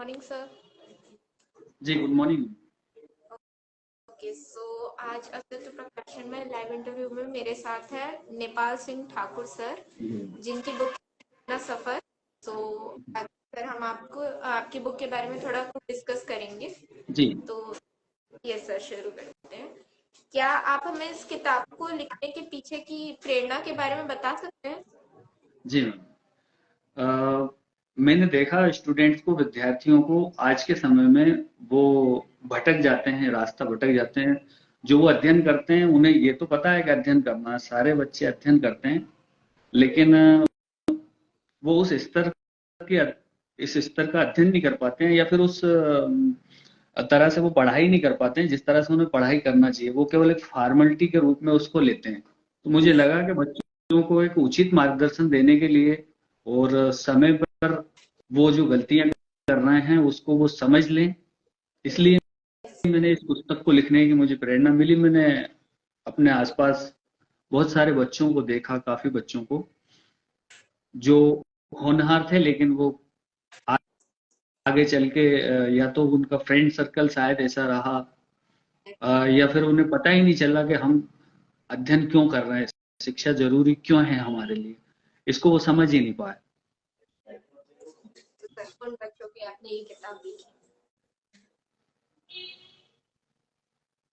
Morning sir. जी good morning. Okay so Astitva अस्तित्व प्रकाशन में लाइव इंटरव्यू में मेरे साथ है नेपाल सिंह ठाकुर सर, जिनकी बुक अपना सफर। सो सर हम आपको आपकी बुक के बारे में थोड़ा कुछ डिस्कस करेंगे। जी तो ये सर शुरू करते हैं। क्या आप हमें इस किताब को लिखने के पीछे की प्रेरणा के बारे में बता सकते हैं? जी मैम, मैंने देखा स्टूडेंट्स को, विद्यार्थियों को आज के समय में वो भटक जाते हैं, रास्ता भटक जाते हैं। जो वो अध्ययन करते हैं उन्हें ये तो पता है कि अध्ययन करना है, सारे बच्चे अध्ययन करते हैं, लेकिन वो उस स्तर के इस स्तर का अध्ययन नहीं कर पाते हैं, या फिर उस तरह से वो पढ़ाई नहीं कर पाते हैं जिस तरह से उन्हें पढ़ाई करना चाहिए। वो केवल एक फॉर्मेलिटी के रूप में उसको लेते हैं। तो मुझे लगा कि बच्चों को एक उचित मार्गदर्शन देने के लिए और समय पर वो जो गलतियां कर रहे हैं उसको वो समझ लें, इसलिए मैंने इस पुस्तक को लिखने की मुझे प्रेरणा मिली। मैंने अपने आसपास बहुत सारे बच्चों को देखा, काफी बच्चों को जो होनहार थे, लेकिन वो आगे चल के या तो उनका फ्रेंड सर्कल शायद ऐसा रहा, या फिर उन्हें पता ही नहीं चला कि हम अध्ययन क्यों कर रहे हैं, शिक्षा जरूरी क्यों है हमारे लिए, इसको वो समझ ही नहीं पाए। तो सर उन बच्चों की आपने ये किताब लिखी।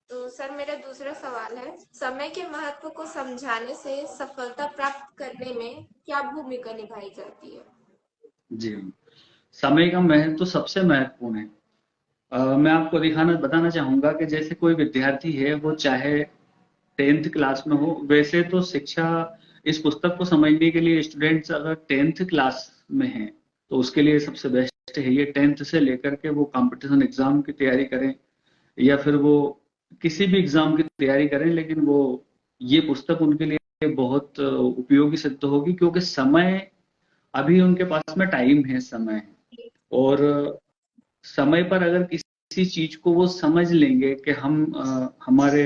तो सर मेरा दूसरा सवाल है, समय के महत्व को समझाने से सफलता प्राप्त करने में क्या भूमिका निभाई जाती है? जी, समय का महत्व तो सबसे महत्वपूर्ण है। मैं आपको बताना चाहूंगा कि जैसे कोई विद्यार्थी है, वो चाहे 10th क्लास में हो, वैसे तो शिक्षा, इस पुस्तक को समझने के लिए स्टूडेंट्स अगर 10th क्लास में हैं तो उसके लिए सबसे बेस्ट है ये 10th से लेकर के वो कंपटीशन एग्जाम की तैयारी करें, या फिर वो किसी भी एग्जाम की तैयारी करें, लेकिन वो ये पुस्तक उनके लिए बहुत उपयोगी सिद्ध होगी, क्योंकि समय, अभी उनके पास में टाइम है, समय है। और समय पर अगर किसी चीज को वो समझ लेंगे कि हम हमारे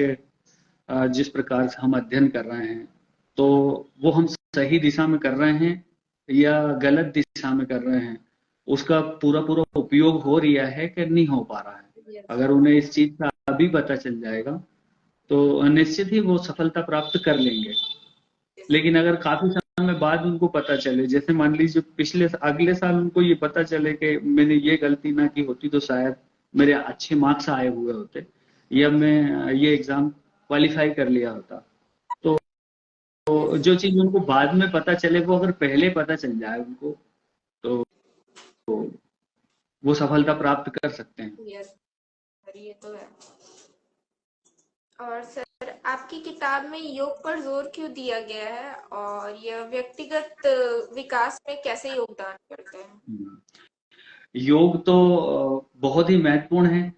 जिस प्रकार से हम अध्ययन कर रहे हैं, तो वो हम सही दिशा में कर रहे हैं या गलत दिशा में कर रहे हैं, उसका पूरा पूरा उपयोग हो रहा है कि नहीं हो पा रहा है। अगर उन्हें इस चीज का अभी पता चल जाएगा तो निश्चित ही वो सफलता प्राप्त कर लेंगे। लेकिन अगर काफी समय बाद उनको पता चले, जैसे मान लीजिए अगले साल उनको ये पता चले कि मैंने ये गलती ना की होती तो शायद मेरे अच्छे मार्क्स आए हुए होते, या मैं ये एग्जाम क्वालिफाई कर लिया होता। तो जो चीज उनको बाद में पता चले, वो अगर पहले पता चल जाए उनको, तो वो सफलता प्राप्त कर सकते हैं। यस सर, ये तो है। और सर आपकी किताब में योग पर जोर क्यों दिया गया है और यह व्यक्तिगत विकास में कैसे योगदान करते हैं? योग तो बहुत ही महत्वपूर्ण है,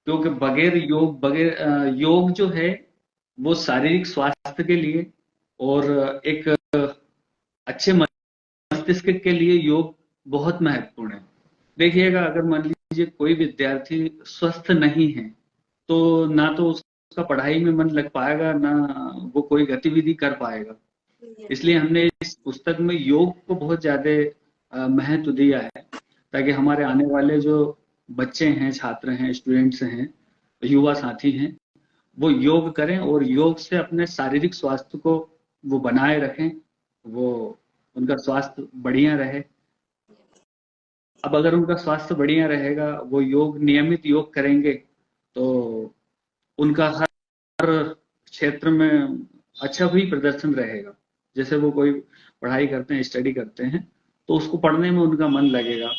क्योंकि योग जो है वो शारीरिक स्वास्थ्य के लिए और एक अच्छे मस्तिष्क के लिए योग बहुत महत्वपूर्ण है। देखिएगा, अगर मान लीजिए कोई विद्यार्थी स्वस्थ नहीं है, तो ना तो उसका पढ़ाई में मन लग पाएगा, ना वो कोई गतिविधि कर पाएगा। इसलिए हमने इस पुस्तक में योग को बहुत ज्यादा महत्व दिया है, ताकि हमारे आने वाले जो बच्चे हैं, छात्र हैं, स्टूडेंट्स हैं, युवा साथी हैं, वो योग करें और योग से अपने शारीरिक स्वास्थ्य को वो बनाए रखें, वो उनका स्वास्थ्य बढ़िया रहे। अब अगर उनका स्वास्थ्य बढ़िया रहेगा, वो नियमित योग करेंगे, तो उनका हर क्षेत्र में अच्छा भी प्रदर्शन रहेगा। जैसे वो कोई पढ़ाई करते हैं, स्टडी करते हैं, तो उसको पढ़ने में उनका मन लगेगा,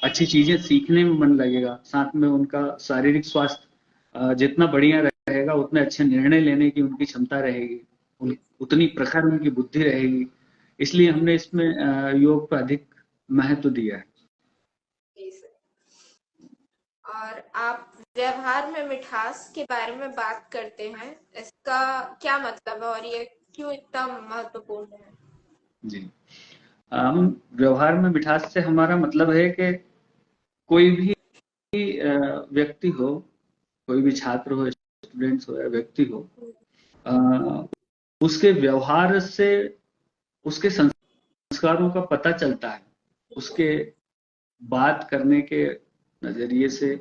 अच्छी चीजें सीखने में मन लगेगा, साथ में उनका शारीरिक स्वास्थ्य जितना बढ़िया रहेगा, उतने अच्छे निर्णय लेने की उनकी क्षमता रहेगी, उतनी प्रखर उनकी बुद्धि रहेगी। इसलिए हमने इसमें योग पर अधिक महत्व दिया है। जी सर। और आप व्यवहार में मिठास के बारे में बात करते हैं, इसका क्या मतलब है और ये क्यों इतना महत्वपूर्ण है? जी, हम व्यवहार में मिठास से हमारा मतलब है कि कोई भी व्यक्ति हो, कोई भी छात्र हो, स्टूडेंट्स हो या व्यक्ति हो, उसके व्यवहार से उसके संस्कारों का पता चलता है, उसके बात करने के नजरिए से,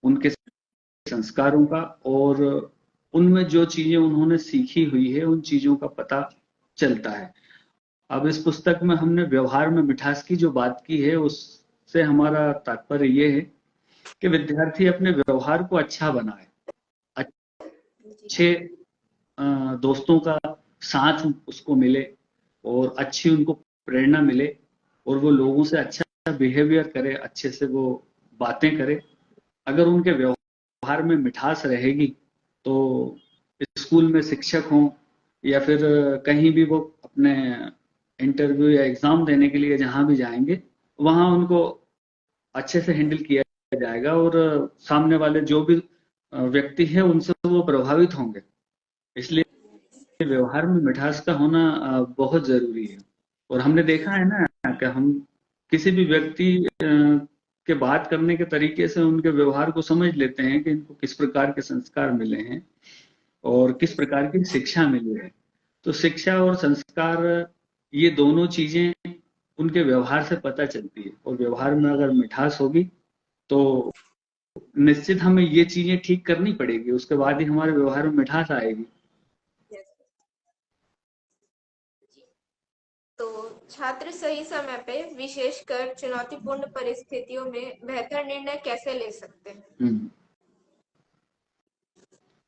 उनके संस्कारों का, और उनमें जो चीजें उन्होंने सीखी हुई है उन चीजों का पता चलता है। अब इस पुस्तक में हमने व्यवहार में मिठास की जो बात की है, उससे हमारा तात्पर्य ये है कि विद्यार्थी अपने व्यवहार को अच्छा बनाए, जी। अच्छे दोस्तों का साथ उसको मिले, और अच्छी उनको प्रेरणा मिले, और वो लोगों से अच्छा बिहेवियर करे, अच्छे से वो बातें करे। अगर उनके व्यवहार में मिठास रहेगी तो स्कूल में शिक्षक हों या फिर कहीं भी वो अपने इंटरव्यू या एग्जाम देने के लिए जहां भी जाएंगे, वहां उनको अच्छे से हैंडल किया जाएगा, और सामने वाले जो भी व्यक्ति है उनसे वो प्रभावित होंगे। इसलिए व्यवहार में मिठास का होना बहुत जरूरी है। और हमने देखा है ना कि हम किसी भी व्यक्ति के बात करने के तरीके से उनके व्यवहार को समझ लेते हैं कि इनको किस प्रकार के संस्कार मिले हैं और किस प्रकार की शिक्षा मिली है। तो शिक्षा और संस्कार, ये दोनों चीजें उनके व्यवहार से पता चलती है, और व्यवहार में अगर मिठास होगी तो निश्चित हमें ये चीजें ठीक करनी पड़ेगी, उसके बाद ही हमारे व्यवहार में मिठास आएगी। तो छात्र सही समय पे, विशेषकर चुनौतीपूर्ण परिस्थितियों में बेहतर निर्णय कैसे ले सकते हैं?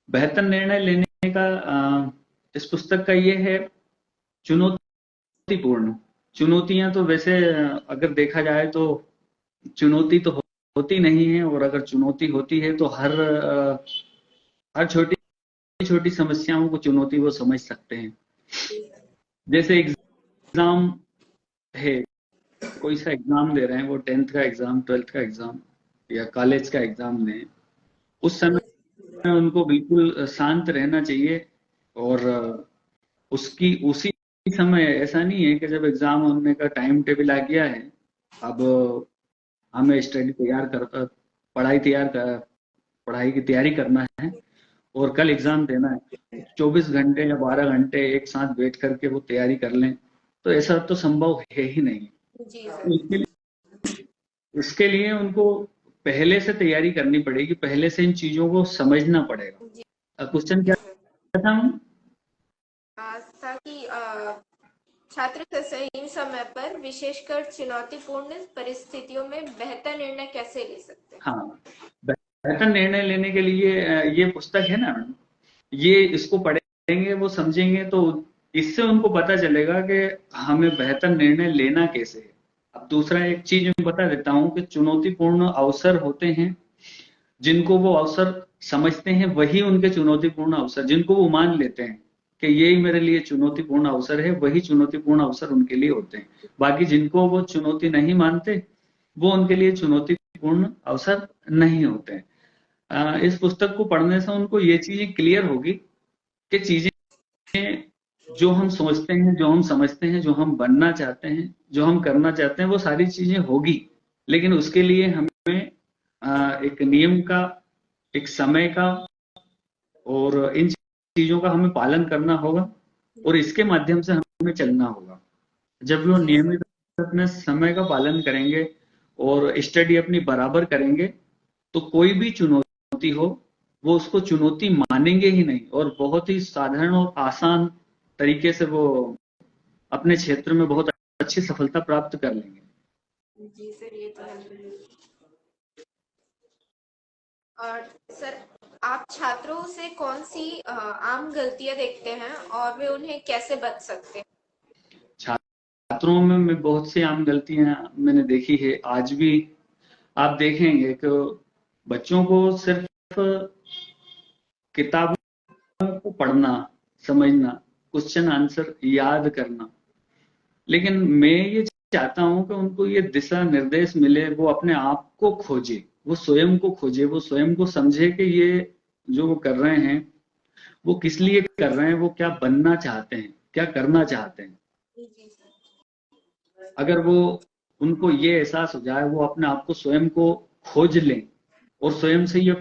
बेहतर निर्णय लेने का इस पुस्तक का ये है, चुनौतीपूर्ण। चुनौतियां तो वैसे अगर देखा जाए तो चुनौती तो होती नहीं है, और अगर चुनौती होती है तो हर छोटी छोटी समस्याओं को चुनौती वो समझ सकते हैं। जैसे एग्जाम है, कोई सा एग्जाम दे रहे हैं, वो 10th का एग्जाम, 12th का एग्जाम या कॉलेज का एग्जाम दें, उस समय उनको बिल्कुल शांत रहना चाहिए। और उसकी उसी समय, ऐसा नहीं है कि जब एग्जाम होने का टाइम टेबल आ गया है, अब हमें स्टडी तैयार कर पढ़ाई की तैयारी करना है और कल एग्जाम देना है, 24 घंटे या 12 घंटे एक साथ बैठ करके वो तैयारी कर लें, तो ऐसा तो संभव है ही नहीं। जी तो सर। इसके लिए उनको पहले से तैयारी करनी पड़ेगी, पहले से इन चीजों को समझना जी पड़ेगा। क्वेश्चन जी क्या सर। था? ताकि छात्र सही समय पर, विशेषकर चुनौतीपूर्ण परिस्थितियों में बेहतर निर्णय कैसे ले सकते हैं? हाँ, बेहतर निर्णय लेने के लिए ये पुस्तक है ना, ये इसको पढ़ेंगे, वो समझेंगे, तो इससे उनको पता चलेगा कि हमें बेहतर निर्णय लेना कैसे है। अब दूसरा एक चीज मैं बता देता हूँ कि चुनौतीपूर्ण अवसर होते हैं, जिनको वो अवसर समझते हैं वही उनके चुनौतीपूर्ण अवसर, जिनको वो मान लेते हैं कि यही मेरे लिए चुनौतीपूर्ण अवसर है, वही चुनौतीपूर्ण अवसर उनके लिए होते हैं। बाकी जिनको वो चुनौती नहीं मानते, वो उनके लिए चुनौतीपूर्ण अवसर नहीं होते हैं। इस पुस्तक को पढ़ने से उनको ये चीजें क्लियर होगी कि चीजें जो हम सोचते हैं, जो हम समझते हैं, जो हम बनना चाहते हैं, जो हम करना चाहते हैं, वो सारी चीजें होगी, लेकिन उसके लिए हमें एक नियम का, एक समय का, और इन चीजों का हमें पालन करना होगा, और इसके माध्यम से हमें चलना होगा। जब वो जी सर। नियमित अपने समय का पालन करेंगे और स्टडी अपनी बराबर करेंगे, तो कोई भी चुनौती हो, वो उसको चुनौती मानेंगे ही नहीं, और बहुत ही साधारण और आसान तरीके से वो अपने क्षेत्र में बहुत अच्छी सफलता प्राप्त कर लेंगे। जी सर, ये तो है। और सर, आप छात्रों से कौन सी आम गलतियां देखते हैं और वे उन्हें कैसे बच सकते हैं? छात्रों में मैं बहुत सी आम गलतियां मैंने देखी है आज भी। आप देखेंगे कि बच्चों को सिर्फ किताबों को पढ़ना, समझना, क्वेश्चन आंसर याद करना, लेकिन मैं ये चाहता हूं कि उनको ये दिशा निर्देश मिले, वो अपने आप को खोजे, वो स्वयं को खोजे, वो स्वयं को समझे कि ये जो वो कर रहे हैं वो किस लिए कर रहे हैं, वो क्या बनना चाहते हैं, क्या करना चाहते हैं। जी सर। अगर वो उनको ये एहसास हो जाए, वो अपने आप को स्वयं को खोज लें और स्वयं से ये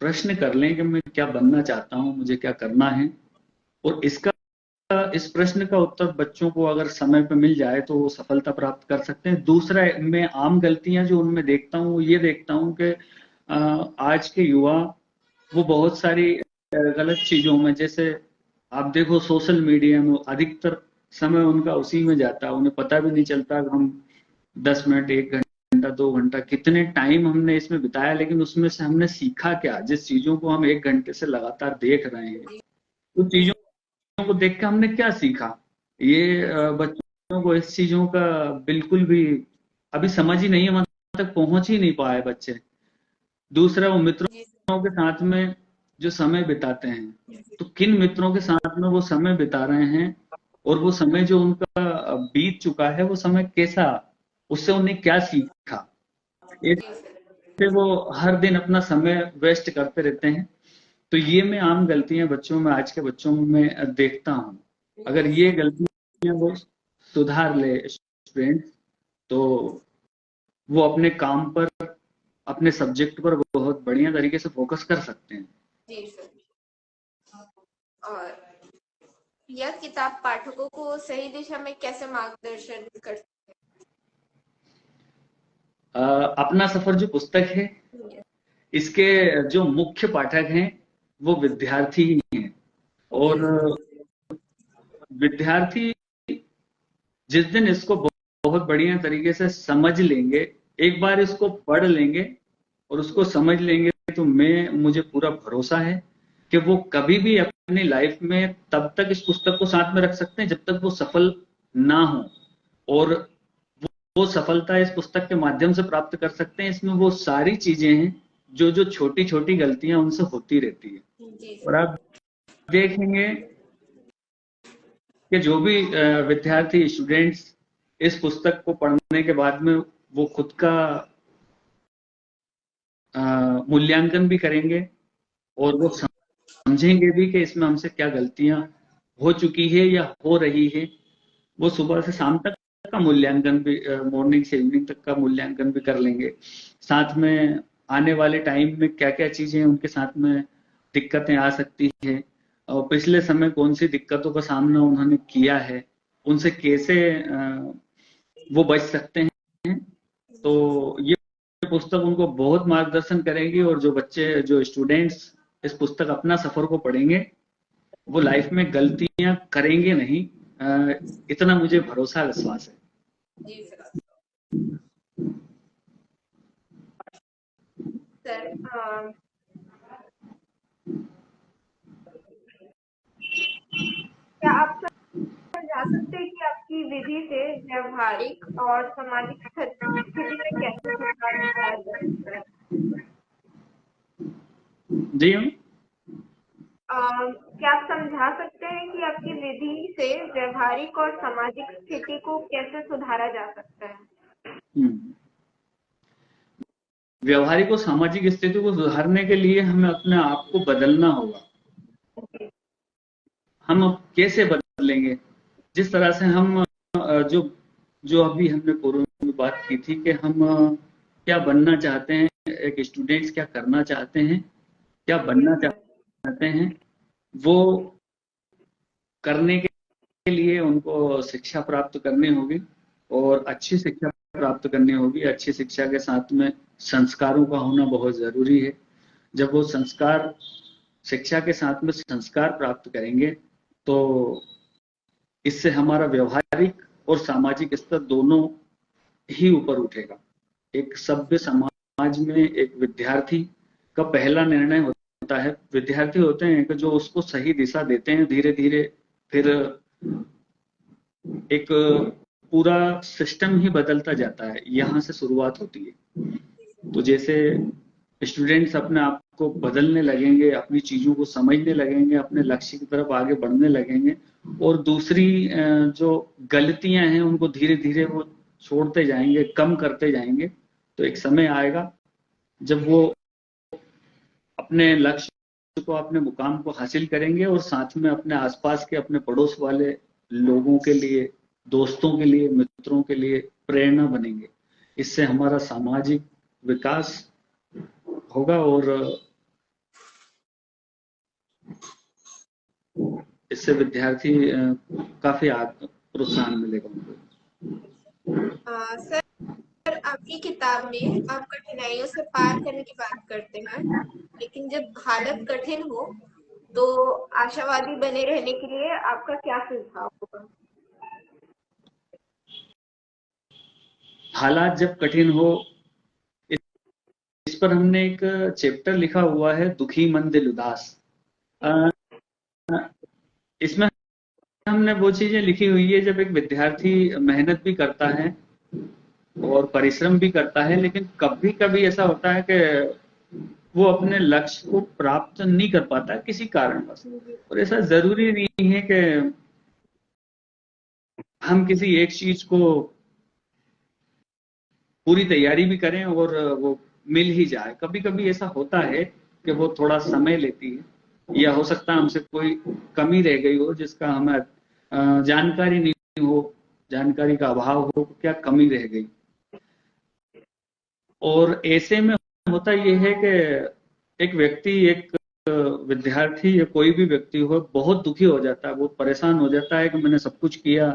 प्रश्न कर लें कि मैं क्या बनना चाहता हूं, मुझे क्या करना है, और इसका इस प्रश्न का उत्तर बच्चों को अगर समय पे मिल जाए तो वो सफलता प्राप्त कर सकते हैं। दूसरा, मैं आम गलतियां जो उनमें देखता हूँ, ये देखता हूँ कि आज के युवा वो बहुत सारी गलत चीजों में, जैसे आप देखो सोशल मीडिया में अधिकतर समय उनका उसी में जाता है। उन्हें पता भी नहीं चलता कि हम 10 मिनट, 1 घंटा, 2 घंटा कितने टाइम हमने इसमें बिताया, लेकिन उसमें से हमने सीखा क्या? जिस चीजों को हम 1 घंटे से लगातार देख रहे हैं, उन चीजों को देख के हमने क्या सीखा? ये बच्चों को इस चीजों का बिल्कुल भी अभी समझ ही नहीं है, वहां तक पहुंच ही नहीं पाए बच्चे। दूसरा, वो जी मित्रों के साथ में जो समय बिताते हैं, सर। तो किन मित्रों के साथ में वो समय बिता रहे हैं, और वो समय जो उनका बीत चुका है, वो समय कैसा, उससे उन्हें क्या सीखा? एक जी सर। से वो हर दिन अपना समय वेस्ट करते रहते हैं। तो ये मैं आम गलतियां बच्चों में, आज के बच्चों में देखता हूँ। अगर जी ये सर। गलतियां वो सुधार ले स्टूडेंट, तो वो अपने काम पर, अपने सब्जेक्ट पर बहुत बढ़िया तरीके से फोकस कर सकते हैं। जी सर। और यह किताब पाठकों को सही दिशा में कैसे मार्गदर्शन कर अपना सफर जो पुस्तक है, सकती है? इसके जो मुख्य पाठक हैं वो विद्यार्थी ही हैं। जी और सर। विद्यार्थी जिस दिन इसको बहुत बढ़िया तरीके से समझ लेंगे, एक बार इसको पढ़ लेंगे और उसको समझ लेंगे, तो मुझे पूरा भरोसा है कि वो कभी भी अपनी लाइफ में तब तक इस पुस्तक को साथ में रख सकते हैं जब तक वो सफल ना हो। और वो सफलता इस पुस्तक के माध्यम से प्राप्त कर सकते हैं। इसमें वो सारी चीजें हैं जो जो छोटी छोटी गलतियां उनसे होती रहती है। जी और सर। आप देखेंगे कि जो भी विद्यार्थी, स्टूडेंट्स इस पुस्तक को पढ़ने के बाद में वो खुद का मूल्यांकन भी करेंगे, और वो समझेंगे भी कि इसमें हमसे क्या गलतियां हो चुकी है या हो रही है। वो सुबह से शाम तक का मूल्यांकन भी, मॉर्निंग से इवनिंग तक का मूल्यांकन भी कर लेंगे। साथ में आने वाले टाइम में क्या क्या चीजें उनके साथ में दिक्कतें आ सकती है, और पिछले समय कौन सी दिक्कतों का सामना उन्होंने किया है, उनसे कैसे वो बच सकते हैं। तो जी सर। ये पुस्तक उनको बहुत मार्गदर्शन करेगी, और जो बच्चे, जो स्टूडेंट्स इस पुस्तक अपना सफर को पढ़ेंगे, वो लाइफ में गलतियां करेंगे नहीं। इतना मुझे भरोसा, विश्वास है। जी सर। सर क्या आप समझा सकते हैं कि आपकी विधि से व्यवहारिक और सामाजिक स्थिति में कैसे सुधार लाया जा सकता है? जी हम। क्या आप समझा सकते हैं कि आपकी विधि से व्यवहारिक और सामाजिक स्थिति को कैसे सुधारा जा सकता है? हम्म। व्यवहारिक और सामाजिक स्थिति को सुधारने के लिए हमें अपने आप को बदलना होगा। हम अब कैसे बदलेंगे? जिस तरह से हम जो जो अभी हमने पूर्व में बात की थी कि हम क्या बनना चाहते हैं, एक स्टूडेंट्स क्या करना चाहते हैं, क्या जी बनना सर। चाहते हैं, वो करने के लिए उनको शिक्षा प्राप्त करनी होगी, और अच्छी शिक्षा प्राप्त करनी होगी। अच्छी शिक्षा के साथ में संस्कारों का होना बहुत जरूरी है। जब वो संस्कार, शिक्षा के साथ में संस्कार प्राप्त करेंगे, तो इससे हमारा व्यवहारिक और सामाजिक स्तर दोनों ही ऊपर उठेगा। एक सभ्य समाज में एक विद्यार्थी का पहला निर्णय होता है, विद्यार्थी होते हैं कि जो उसको सही दिशा देते हैं, धीरे धीरे फिर एक पूरा सिस्टम ही बदलता जाता है। यहाँ से शुरुआत होती है। तो जैसे स्टूडेंट्स अपने आप को बदलने लगेंगे, अपनी चीजों को समझने लगेंगे, अपने लक्ष्य की तरफ आगे बढ़ने लगेंगे, और दूसरी जो गलतियां हैं उनको धीरे धीरे वो छोड़ते जाएंगे, कम करते जाएंगे। तो एक समय आएगा जब वो अपने लक्ष्य को, अपने मुकाम को हासिल करेंगे, और साथ में अपने आसपास के, अपने पड़ोस वाले लोगों के लिए, दोस्तों के लिए, मित्रों के लिए प्रेरणा बनेंगे। इससे हमारा सामाजिक विकास होगा, और इससे विद्यार्थी काफी प्रोत्साहन मिलेगा उनको। सर, आपकी किताब में आप कठिनाइयों से पार करने की बात करते हैं, लेकिन जब हालत कठिन हो तो आशावादी बने रहने के लिए आपका क्या सुझाव होगा? हालात जब कठिन हो, इस पर हमने एक चैप्टर लिखा हुआ है, दुखी मन दिल उदास। अ, इसमें हमने वो चीजें लिखी हुई है जब एक विद्यार्थी मेहनत भी करता है और परिश्रम भी करता है, लेकिन कभी कभी ऐसा होता है कि वो अपने लक्ष्य को प्राप्त नहीं कर पाता किसी कारणवश। और ऐसा जरूरी नहीं है कि हम किसी एक चीज को पूरी तैयारी भी करें और वो मिल ही जाए। कभी कभी ऐसा होता है कि वो थोड़ा समय लेती है, या हो सकता है हमसे कोई कमी रह गई हो जिसका हमें जानकारी नहीं हो, जानकारी का अभाव हो, क्या कमी रह गई। और ऐसे में होता यह है कि एक व्यक्ति, एक विद्यार्थी या कोई भी व्यक्ति हो, बहुत दुखी हो जाता है, बहुत परेशान हो जाता है कि मैंने सब कुछ किया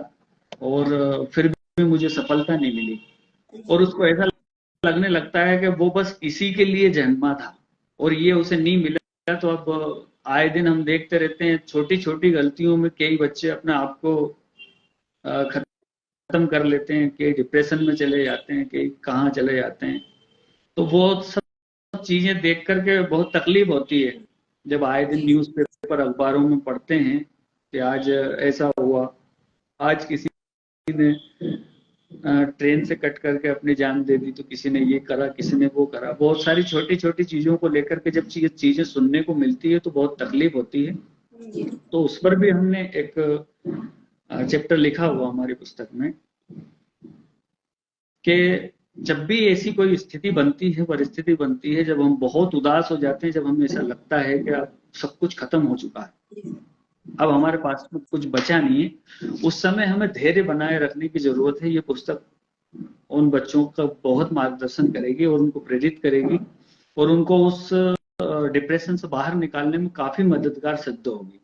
और फिर भी मुझे सफलता नहीं मिली। और उसको ऐसा लगने लगता है कि वो बस इसी के लिए जन्मा था और ये उसे नहीं मिला। तो अब आए दिन हम देखते रहते हैं, छोटी छोटी गलतियों में कई बच्चे अपने आप को खत्म कर लेते हैं, कई डिप्रेशन में चले जाते हैं, कई कहाँ चले जाते हैं। तो वो सब चीजें देख करके बहुत तकलीफ होती है जब आए दिन जी न्यूज़पेपर अखबारों में पढ़ते हैं कि आज ऐसा हुआ, आज किसी ने ट्रेन से कट करके अपनी जान दे दी, तो किसी ने ये करा, किसी ने वो करा। बहुत सारी छोटी छोटी चीजों को लेकर के जब चीजें सुनने को मिलती है तो बहुत तकलीफ होती है। जी तो उस पर भी हमने एक चैप्टर लिखा हुआ हमारी पुस्तक में कि जब भी ऐसी कोई स्थिति बनती है, परिस्थिति बनती है, जब हम बहुत उदास हो जाते हैं, जब हमें ऐसा लगता है कि अब सब कुछ खत्म हो चुका है, अब हमारे पास में कुछ बचा नहीं है, उस समय हमें धैर्य बनाए रखने की जरूरत है। ये पुस्तक उन बच्चों का बहुत मार्गदर्शन करेगी और उनको प्रेरित करेगी और उनको उस डिप्रेशन से बाहर निकालने में काफी मददगार सिद्ध होगी।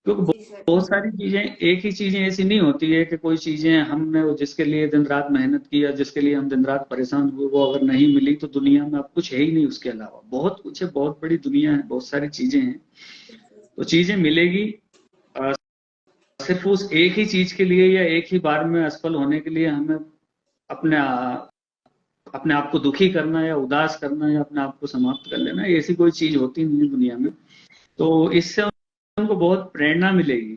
क्योंकि जी सर। बहुत सारी चीजें, एक ही चीजें ऐसी नहीं होती है कि कोई चीजें हमने जिसके लिए दिन रात मेहनत की या जिसके लिए हम दिन रात परेशान हुए, वो अगर नहीं मिली तो दुनिया में अब कुछ है ही नहीं। उसके अलावा बहुत कुछ है, बहुत बड़ी दुनिया है, बहुत सारी चीजें हैं। तो चीजें मिलेगी, सिर्फ उस एक ही चीज के लिए या एक ही बार में असफल होने के लिए हमें अपने अपने आप को दुखी करना या उदास करना या अपने आप को समाप्त कर लेना, ऐसी कोई चीज होती नहीं है दुनिया में। तो इससे उनको बहुत प्रेरणा मिलेगी,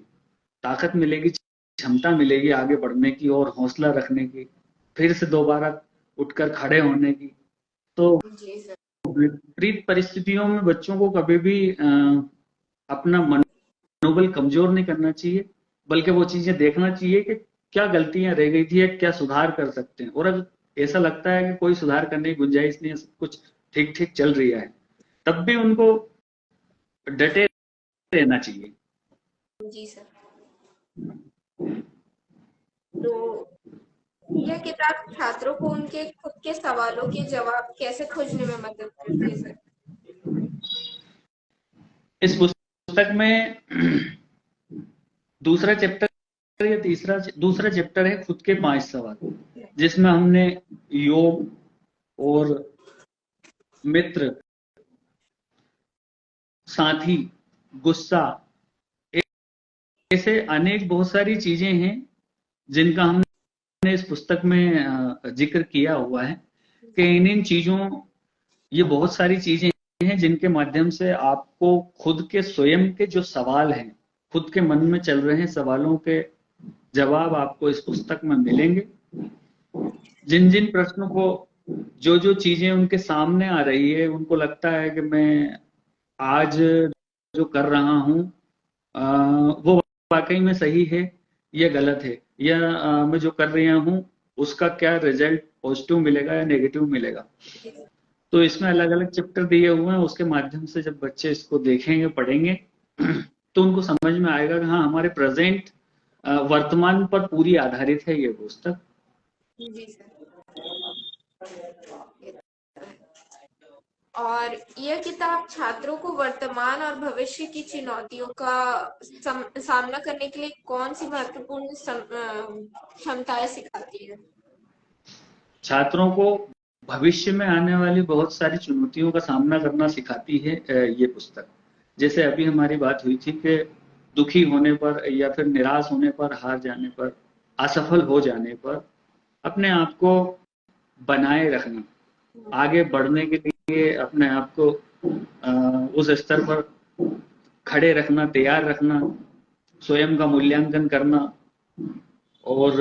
ताकत मिलेगी, क्षमता मिलेगी आगे बढ़ने की और हौसला रखने की, फिर से दोबारा उठकर खड़े होने की। तो जी सर। विपरीत परिस्थितियों में बच्चों को कभी भी अपना मनोबल कमजोर नहीं करना चाहिए, बल्कि वो चीजें देखना चाहिए कि क्या गलतियां रह गई थी या क्या सुधार कर सकते हैं। और अगर ऐसा लगता है कि कोई सुधार करने की गुंजाइश नहीं है, सब कुछ ठीक ठीक चल रहा है, तब भी उनको डटे रहना चाहिए। जी सर। तो यह किताब छात्रों को उनके खुद के सवालों के जवाब कैसे खोजने में मदद करती है सर? इस पुस्तक में दूसरा चैप्टर या दूसरा चैप्टर है खुद के 5 सवाल, जिसमें हमने योग और मित्र, साथी, गुस्सा, ऐसे अनेक बहुत सारी चीजें हैं जिनका हमने इस पुस्तक में जिक्र किया हुआ है कि इन चीजों, ये बहुत सारी चीजें हैं जिनके माध्यम से आपको खुद के स्वयं के जो सवाल हैं, खुद के मन में चल रहे हैं सवालों के जवाब आपको इस पुस्तक में मिलेंगे। जिन जिन प्रश्नों को, जो जो चीजें उनके सामने आ रही है, उनको लगता है कि मैं आज जो कर रहा हूं वो वाकई में सही है या गलत है, या मैं जो कर रहा हूं उसका क्या रिजल्ट पॉजिटिव मिलेगा या नेगेटिव मिलेगा। तो इसमें अलग अलग चैप्टर दिए हुए हैं, उसके माध्यम से जब बच्चे इसको देखेंगे, पढ़ेंगे, तो उनको समझ में आएगा कि हाँ, हमारे प्रेजेंट, वर्तमान पर पूरी आधारित है ये पुस्तक। जी सर। और यह किताब छात्रों को वर्तमान और भविष्य की चुनौतियों का सामना करने के लिए कौन सी महत्वपूर्ण क्षमताएं सिखाती है? छात्रों को भविष्य में आने वाली बहुत सारी चुनौतियों का सामना करना सिखाती है ये पुस्तक। जैसे अभी हमारी बात हुई थी कि दुखी होने पर या फिर निराश होने पर, हार जाने पर, असफल हो जाने पर अपने आप को बनाए रखना, आगे बढ़ने के लिए अपने आप को उस स्तर पर खड़े रखना, तैयार रखना, स्वयं का मूल्यांकन करना और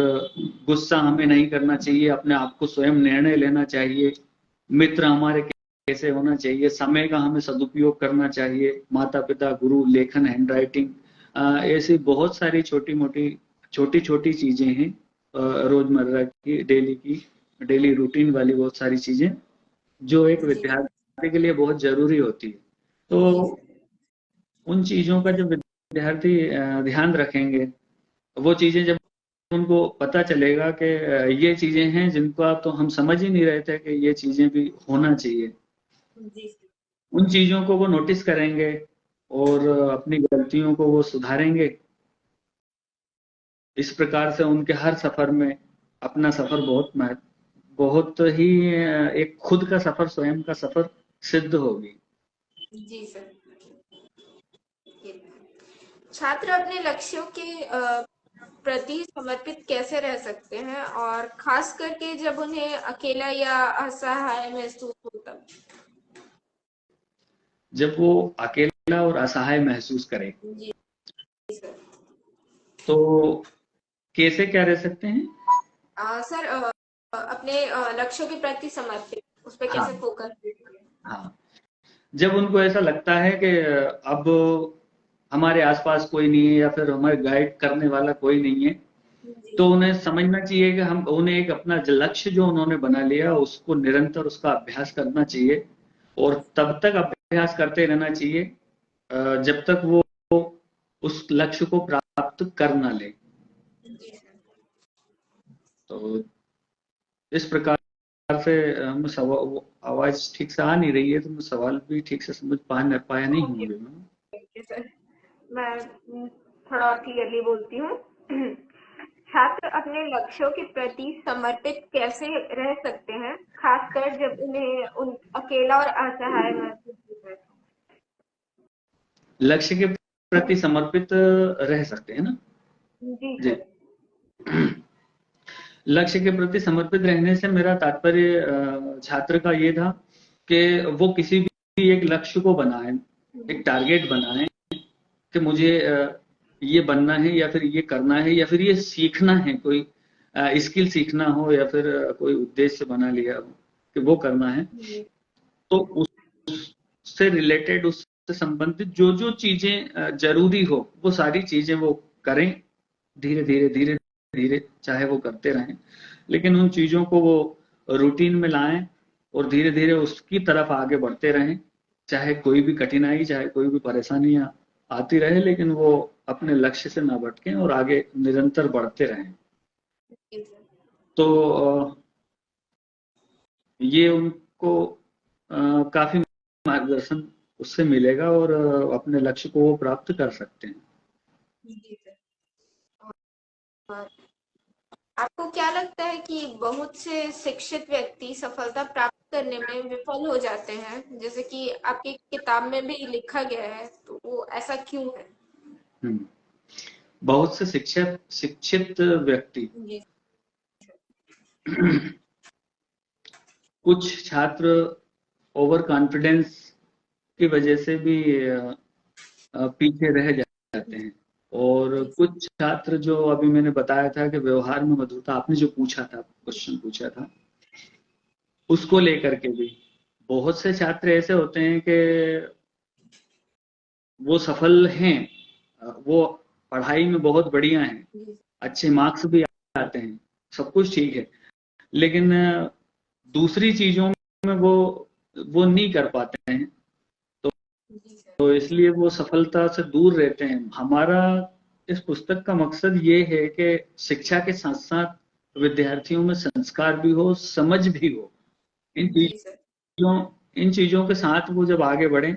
गुस्सा हमें नहीं करना चाहिए, अपने आप को स्वयं निर्णय लेना चाहिए, मित्र हमारे कैसे होना चाहिए, समय का हमें सदुपयोग करना चाहिए, माता पिता, गुरु, लेखन, हैंडराइटिंग, ऐसी बहुत सारी छोटी छोटी चीजें हैं रोजमर्रा की, डेली रूटीन वाली बहुत सारी चीजें जो एक जी विद्यार्थी के लिए बहुत जरूरी होती है। जी तो सर। उन चीजों का जब विद्यार्थी ध्यान रखेंगे, वो चीजें जब उनको पता चलेगा कि ये चीजें हैं जिनका तो हम समझ ही नहीं रहे थे कि ये चीजें भी होना चाहिए, जी सर। उन चीजों को वो नोटिस करेंगे और अपनी गलतियों को वो सुधारेंगे। इस प्रकार से उनके हर सफर में अपना सफर बहुत ही एक खुद का सफर, स्वयं का सफर सिद्ध होगी। जी सर। छात्र अपने लक्ष्यों के प्रति समर्पित कैसे रह सकते हैं, और खास करके जब उन्हें अकेला या असहाय महसूस हो तब? जब वो अकेला और असहाय महसूस करे जी सर। तो कैसे क्या रह सकते हैं? सर, अपने लक्ष्यों के प्रति समर्पित, उस पर कैसे हाँ, फोकस? हाँ। जब उनको ऐसा लगता है कि अब हमारे आसपास कोई नहीं है या फिर हमारे गाइड करने वाला कोई नहीं है, जी तो उन्हें समझना चाहिए कि हम उन्हें एक अपना लक्ष्य जो उन्होंने बना लिया उसको निरंतर उसका अभ्यास करना चाहिए और तब तक अभ्यास करते रहना चाहिए जब तक वो उस लक्ष्य को प्राप्त कर ना ले। जी सर। तो इस प्रकार से हम आवाज ठीक से आ नहीं रही है तो मैं सवाल भी ठीक से समझ पाया नहीं हूँ ओके अभी मैं। Okay sir. मैं थोड़ा और क्लियरली बोलती हूँ। छात्र अपने लक्ष्यों के प्रति समर्पित कैसे रह सकते हैं, खासकर जब उन्हें अकेला और असहाय महसूस होता है? लक्ष्य के प्रति समर्पित रह सकते हैं ना? जी जी। सर। लक्ष्य के प्रति समर्पित रहने से मेरा तात्पर्य छात्र का ये था कि वो किसी भी एक लक्ष्य को बनाएं, एक टारगेट बनाएं कि मुझे ये बनना है या फिर ये करना है या फिर ये सीखना है, कोई स्किल सीखना हो या फिर कोई उद्देश्य बना लिया हो कि वो करना है। जी तो उससे रिलेटेड, उससे संबंधित जो जो चीजें जरूरी हो वो सारी चीजें वो करें, धीरे धीरे चाहे वो करते रहें, लेकिन उन चीजों को वो रूटीन में लाएं और धीरे धीरे उसकी तरफ आगे बढ़ते रहें, चाहे कोई भी कठिनाई, चाहे कोई भी परेशानियां आती रहे, लेकिन वो अपने लक्ष्य से ना भटकें और आगे निरंतर बढ़ते रहें। जी सर। तो ये उनको काफी मार्गदर्शन उससे मिलेगा और अपने लक्ष्य को वो प्राप्त कर सकते हैं। जी सर। और आपको क्या लगता है कि बहुत से शिक्षित व्यक्ति सफलता प्राप्त करने में विफल हो जाते हैं, जैसे कि आपकी किताब में भी लिखा गया है, तो वो ऐसा क्यों है? हम्म। बहुत से शिक्षित व्यक्ति, जी कुछ छात्र ओवर कॉन्फिडेंस की वजह से भी पीछे रह जाते हैं और जी कुछ छात्र जो अभी मैंने बताया था कि व्यवहार में मधुरता, आपने जो पूछा था, क्वेश्चन पूछा था, उसको लेकर के भी बहुत से छात्र ऐसे होते हैं कि वो सफल हैं, वो पढ़ाई में बहुत बढ़िया हैं, जी अच्छे मार्क्स भी आते हैं, सब कुछ ठीक है, लेकिन दूसरी चीजों में वो नहीं कर पाते हैं, जी सर। तो इसलिए वो सफलता से दूर रहते हैं। हमारा इस पुस्तक का मकसद ये है कि शिक्षा के साथ साथ विद्यार्थियों में संस्कार भी हो, समझ भी हो, इन जी सर। चीजों इन चीजों के साथ वो जब आगे बढ़े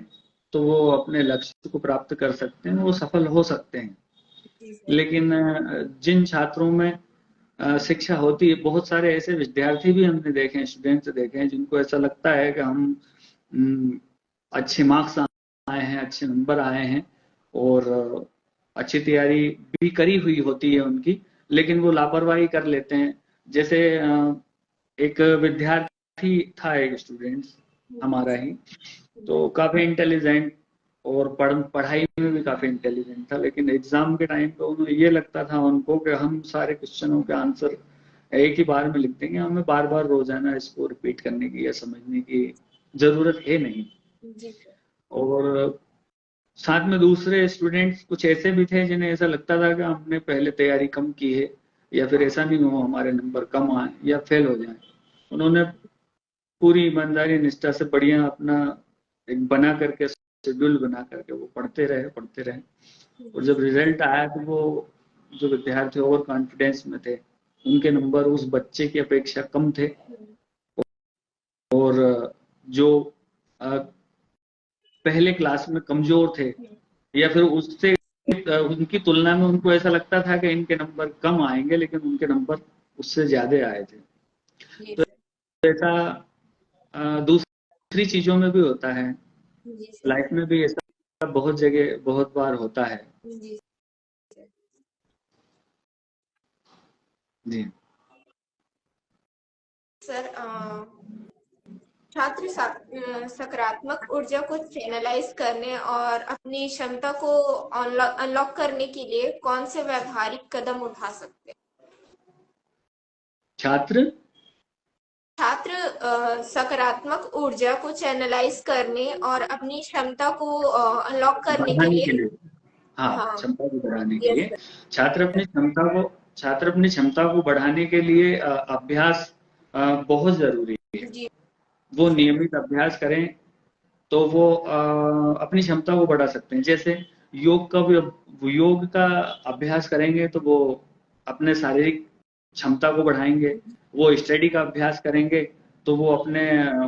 तो वो अपने लक्ष्य को प्राप्त कर सकते हैं, वो सफल हो सकते हैं। जी सर। लेकिन जिन छात्रों में शिक्षा होती है, बहुत सारे ऐसे विद्यार्थी भी हमने देखे हैं, स्टूडेंट्स देखे हैं, जिनको ऐसा लगता है कि हम हम्म, अच्छे मार्क्स आए हैं, अच्छे नंबर आए हैं और अच्छी तैयारी भी करी हुई होती है उनकी, लेकिन वो लापरवाही कर लेते हैं। जैसे एक विद्यार्थी था, एक स्टूडेंट जी हमारा सर। ही, तो काफी इंटेलिजेंट और पढ़ाई में भी काफी इंटेलिजेंट था, लेकिन एग्जाम के टाइम पे उन्हें ये लगता था उनको कि हम सारे क्वेश्चनों के आंसर एक ही बार में लिख देंगे, हमें बार बार रोजाना इसको रिपीट करने की या समझने की जरूरत है नहीं। जी सर। और साथ में दूसरे स्टूडेंट्स कुछ ऐसे भी थे जिन्हें ऐसा लगता था कि हमने पहले तैयारी कम की है, या फिर ऐसा नहीं हो हमारे नंबर कम आए या फेल हो जाए। उन्होंने पूरी ईमानदारी निष्ठा से बढ़िया अपना एक बना करके शेड्यूल बना करके वो पढ़ते रहे। और जी जब सर। रिजल्ट आया तो वो जो विद्यार्थी ओवर कॉन्फिडेंस में थे, उनके नंबर उस बच्चे की अपेक्षा कम थे। और जो अ, पहले क्लास में कमजोर थे, या फिर उससे उनकी तुलना में उनको ऐसा लगता था कि इनके नंबर कम आएंगे, लेकिन उनके नंबर उससे ज्यादा आए थे। जी तो सर। ऐसा दूसरी चीजों में भी होता है, जी सर। लाइफ में भी ऐसा बहुत जगह बहुत बार होता है। जी सर। जी। सर छात्र सकारात्मक ऊर्जा को चैनलाइज करने और अपनी क्षमता को अनलॉक करने के लिए कौन से व्यवहारिक कदम उठा सकते हैं? छात्र छात्र सकारात्मक ऊर्जा को चैनलाइज करने और अपनी क्षमता को अनलॉक करने के बढ़ाने के लिए। लिए, हाँ, हाँ। क्षमता को बढ़ाने के यस लिए सर। छात्र अपनी क्षमता को बढ़ाने के लिए अभ्यास बहुत जरूरी है। जी वो सर। नियमित अभ्यास करें तो वो अपनी क्षमता को बढ़ा सकते हैं। जैसे योग का भी, योग का अभ्यास करेंगे तो वो अपने शारीरिक क्षमता को बढ़ाएंगे। वो स्टडी का अभ्यास करेंगे तो वो अपने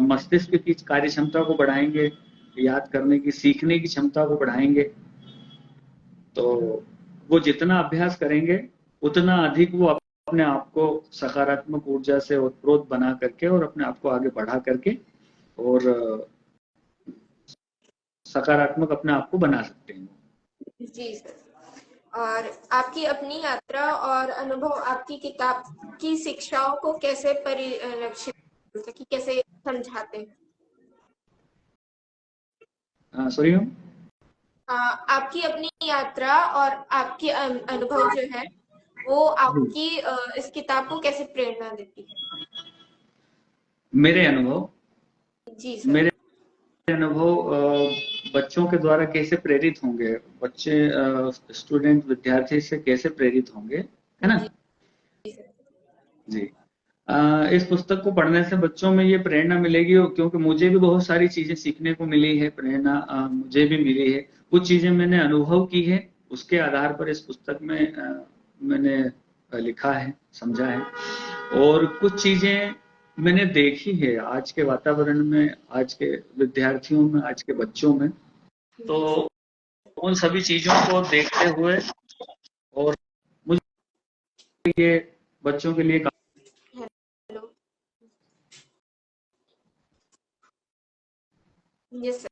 मस्तिष्क की कार्य क्षमता को बढ़ाएंगे, याद करने की, सीखने की क्षमता को बढ़ाएंगे। तो वो जितना अभ्यास करेंगे उतना अधिक वो अपने आप को सकारात्मक ऊर्जा से ओतप्रोत बना करके और अपने आप को आगे बढ़ा करके और सकारात्मक अपने आप को बना सकते हैं। जी सर। और आपकी अपनी यात्रा और अनुभव आपकी किताब की शिक्षाओं को कैसे परिलक्षित, मतलब कि कैसे समझाते हैं? सॉरी। आपकी अपनी यात्रा और आपके अनुभव जो है वो आपकी इस किताब को कैसे प्रेरणा देती है? मेरे अनुभव जी सर। मेरे अनुभव बच्चों के द्वारा कैसे प्रेरित होंगे, बच्चे स्टूडेंट विद्यार्थी से कैसे प्रेरित होंगे, है ना? जी सर। जी। इस पुस्तक को पढ़ने से बच्चों में ये प्रेरणा मिलेगी, क्योंकि मुझे भी बहुत सारी चीजें सीखने को मिली है, प्रेरणा मुझे भी मिली है। कुछ चीजें मैंने अनुभव की है, उसके आधार पर इस पुस्तक में मैंने लिखा है, समझा है। और कुछ चीजें मैंने देखी है आज के वातावरण में, आज के विद्यार्थियों में, आज के बच्चों में। तो जी सर। उन सभी चीजों को देखते हुए और मुझे ये बच्चों के लिए hello. Yes sir.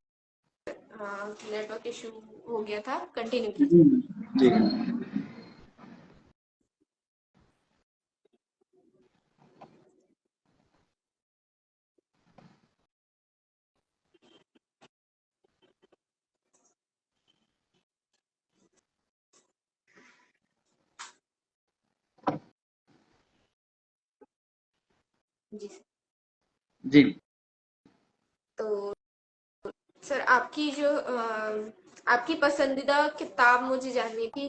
Network issue हो गया था, कंटिन्यू कीजिए। जी। जी सर। जी। तो सर आपकी जो आपकी पसंदीदा किताब मुझे जाननी थी,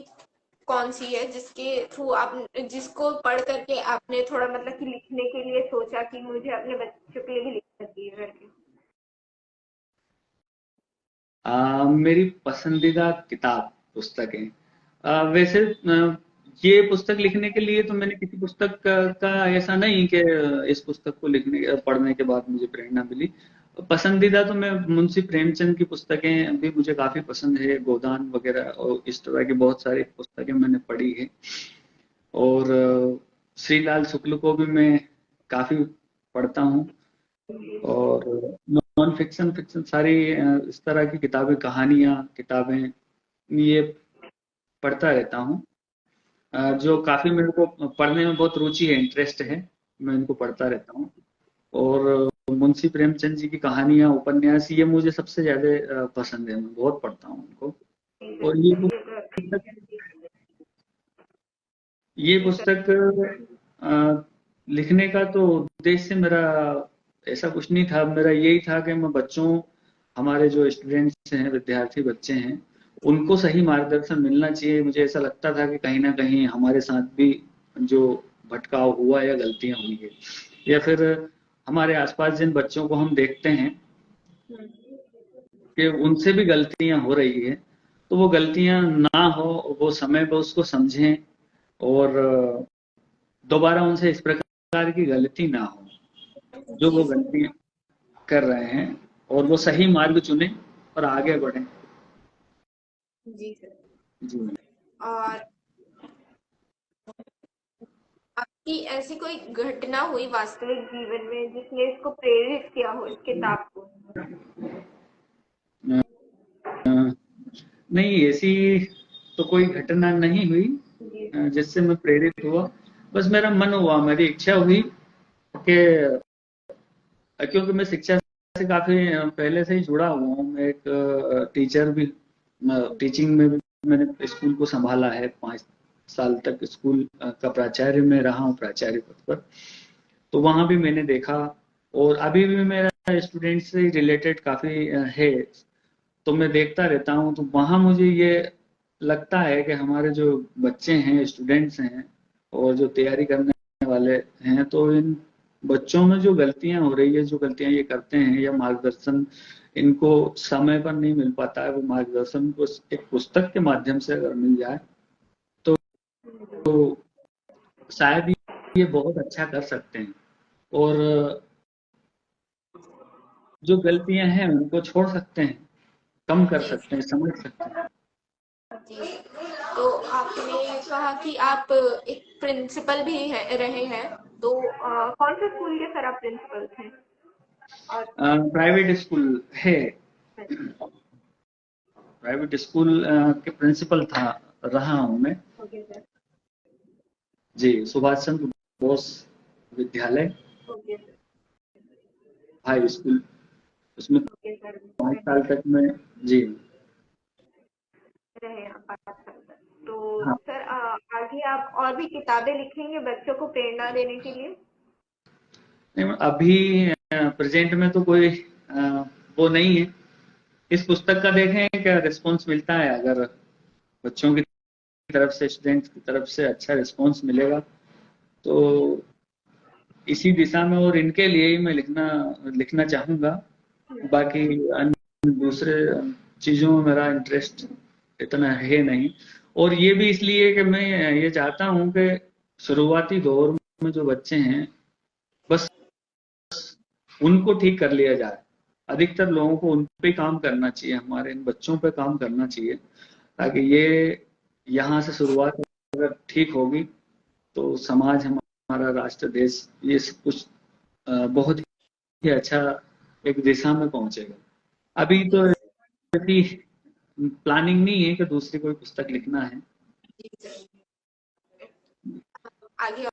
कौन सी है जिसके थ्रू आप, जिसको पढ़ करके आपने थोड़ा मतलब कि लिखने के लिए सोचा कि मुझे अपने बच्चों के लिए भी लिखना चाहिए करके? मेरी पसंदीदा किताब, पुस्तकें, वैसे ये पुस्तक लिखने के लिए तो मैंने किसी पुस्तक का ऐसा नहीं कि इस पुस्तक को लिखने पढ़ने के बाद मुझे प्रेरणा मिली। पसंदीदा तो मैं मुंशी प्रेमचंद की पुस्तकें भी मुझे काफी पसंद है, गोदान वगैरह और इस तरह की बहुत सारी पुस्तकें मैंने पढ़ी है। और श्रीलाल शुक्ल को भी मैं काफी पढ़ता हूँ। और नॉन फिक्शन फिक्शन सारी इस तरह की किताबें, कहानियां, किताबें, ये पढ़ता रहता हूँ। जो काफी मेरे को पढ़ने में बहुत रुचि है, इंटरेस्ट है, मैं इनको पढ़ता रहता हूँ। और मुंशी प्रेमचंद जी की कहानियां, उपन्यास, ये मुझे सबसे ज्यादा पसंद है, मैं बहुत पढ़ता हूँ उनको। और ये जी सर। पुस्तक लिखने का तो उद्देश्य मेरा ऐसा कुछ नहीं था। मेरा यही था कि मैं बच्चों, हमारे जो स्टूडेंट्स हैं, विद्यार्थी बच्चे हैं, उनको सही मार्गदर्शन मिलना चाहिए। मुझे ऐसा लगता था कि कहीं ना कहीं हमारे साथ भी जो भटकाव हुआ या गलतियां हुई है, या फिर हमारे आसपास जिन बच्चों को हम देखते हैं कि उनसे भी गलतियां हो रही है, तो वो गलतियां ना हो, वो समय पर उसको समझें और दोबारा उनसे इस प्रकार की गलती ना हो जो जी वो सर। गलतियां कर रहे हैं, और वो सही मार्ग चुने और आगे बढ़े। जी सर। जी। और आपकी ऐसी कोई घटना हुई वास्तविक जीवन में जिसने इसको प्रेरित किया हो इस किताब को? अ, नहीं, ऐसी तो कोई घटना नहीं हुई जी जिससे मैं प्रेरित हुआ। बस मेरा मन हुआ, मेरी इच्छा हुई कि, क्योंकि मैं शिक्षा से काफी पहले से ही जुड़ा हुआ हूँ। मैं एक टीचर भी, टीचिंग में भी मैंने स्कूल को संभाला है, 5 साल तक स्कूल का प्राचार्य में रहा हूँ, प्राचार्य पद पर। तो वहां भी मैंने देखा, और अभी भी मेरा स्टूडेंट से रिलेटेड काफी है, तो मैं देखता रहता हूँ। तो वहां मुझे ये लगता है कि हमारे जो बच्चे हैं, स्टूडेंट्स हैं, और जो तैयारी करने वाले हैं, तो इन बच्चों में जो गलतियां हो रही है, जो गलतियां ये करते हैं, या मार्गदर्शन इनको समय पर नहीं मिल पाता है, वो मार्गदर्शन को एक पुस्तक के माध्यम से अगर मिल जाए तो शायद ये बहुत अच्छा कर सकते हैं। और जो गलतियां हैं उनको छोड़ सकते हैं, कम कर जी सकते हैं, समझ सकते हैं। जी। तो आपने कहा कि आप एक प्रिंसिपल भी है रहे हैं, तो कौन से स्कूल के सर आप प्रिंसिपल थे? और प्राइवेट स्कूल है, प्राइवेट स्कूल के प्रिंसिपल था, रहा हूं मैं। Okay sir. जी, Subhash Chandra Bose Vidyalaya okay sir. High school, उसमें ओके सर। 5 साल तक मैं। जी। रहे हैं आप 5 साल तक। तो हाँ। सर आगे आप और भी किताबें लिखेंगे बच्चों को प्रेरणा देने के लिए? नहीं, अभी प्रेजेंट में तो कोई वो नहीं है। इस पुस्तक का देखें क्या रिस्पॉन्स मिलता है। अगर बच्चों की तरफ से, स्टूडेंट्स की तरफ से अच्छा रिस्पॉन्स मिलेगा, तो इसी दिशा में और इनके लिए ही मैं लिखना लिखना चाहूंगा। बाकी अन्य दूसरे चीजों में मेरा इंटरेस्ट इतना है नहीं। और ये भी इसलिए कि मैं ये चाहता हूं कि शुरुआती दौर में जो बच्चे हैं, बस उनको ठीक कर लिया जाए। अधिकतर लोगों को उन पे काम करना चाहिए, हमारे इन बच्चों पे काम करना चाहिए, ताकि ये यहाँ से शुरुआत अगर ठीक होगी तो समाज, हमारा राष्ट्र, देश, ये सब कुछ बहुत ही अच्छा एक दिशा में पहुंचेगा। अभी तो जी ऐसी प्लानिंग नहीं है कि दूसरी कोई पुस्तक लिखना है। जी सर। आगे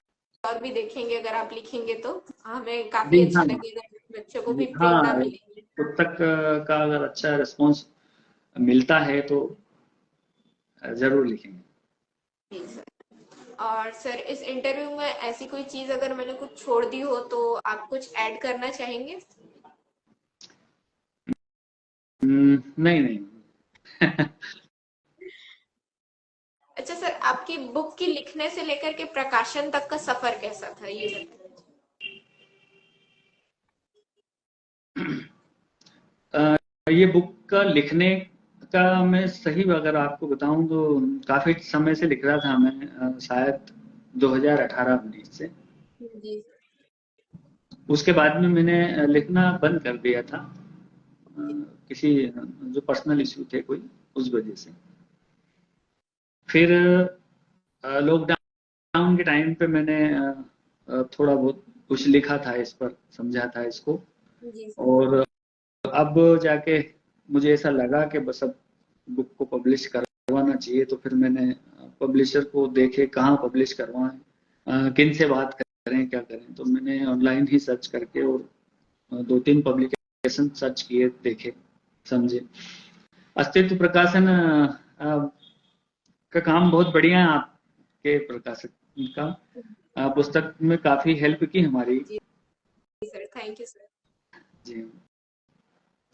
और भी देखेंगे, अगर आप लिखेंगे तो हमें जी काफी अच्छा हाँ। लगेगा, बच्चों को भी प्रेरणा हाँ, मिलेगी। पुस्तक का अगर अच्छा रिस्पॉन्स मिलता है तो जरूर लिखेंगे। जी सर। और सर इस इंटरव्यू में ऐसी कोई चीज अगर मैंने कुछ छोड़ दी हो तो आप कुछ ऐड करना चाहेंगे? नहीं नहीं। अच्छा सर, आपकी बुक की लिखने से लेकर के प्रकाशन तक का सफर कैसा था, ये बताइए। ये बुक का लिखने का, मैं सही अगर आपको बताऊं तो काफी समय से लिख रहा था मैं, शायद 2018-19 से। जी उसके बाद में मैंने लिखना बंद कर दिया था, किसी जो पर्सनल इश्यू थे कोई, उस वजह से। फिर लॉकडाउन के टाइम पे मैंने थोड़ा बहुत कुछ लिखा था इस पर, समझा था इसको। जी सर। और अब जाके मुझे ऐसा लगा कि बस अब बुक को पब्लिश करवाना चाहिए, तो फिर मैंने पब्लिशर को देखे कहाँ पब्लिश करवाएं, किन से बात करें, क्या करें। तो मैंने ऑनलाइन ही सर्च करके और 2-3 पब्लिकेशन सर्च किए, देखे, समझे। अस्तित्व प्रकाशन का काम बहुत बढ़िया है आपके प्रकाशक का। पुस्तक में काफी हेल्प की हमारी। जी सर, थैंक यू सर। जी,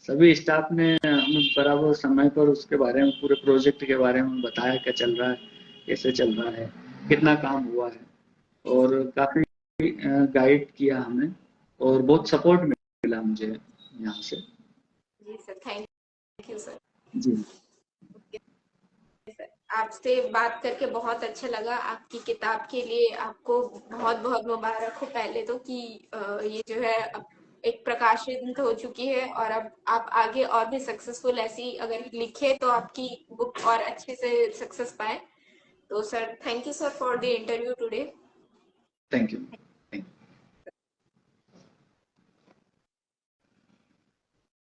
सभी स्टाफ ने हमें बराबर समय पर उसके बारे में, पूरे प्रोजेक्ट के बारे में बताया, क्या चल रहा है, कैसे चल रहा है, कितना काम हुआ है, जी और सर। काफी गाइड किया हमें, और बहुत सपोर्ट मिला मुझे यहाँ से। जी सर, थैंक यू सर। जी। आपसे बात करके बहुत अच्छा लगा। आपकी किताब के लिए आपको बहुत बहुत मुबारक हो पहले तो, कि ये जो है अब एक प्रकाशित हो चुकी है, और अब आप आगे और भी सक्सेसफुल ऐसी अगर लिखे तो आपकी बुक और अच्छे से सक्सेस पाए। तो sir, thank you sir for the interview today. Thank you.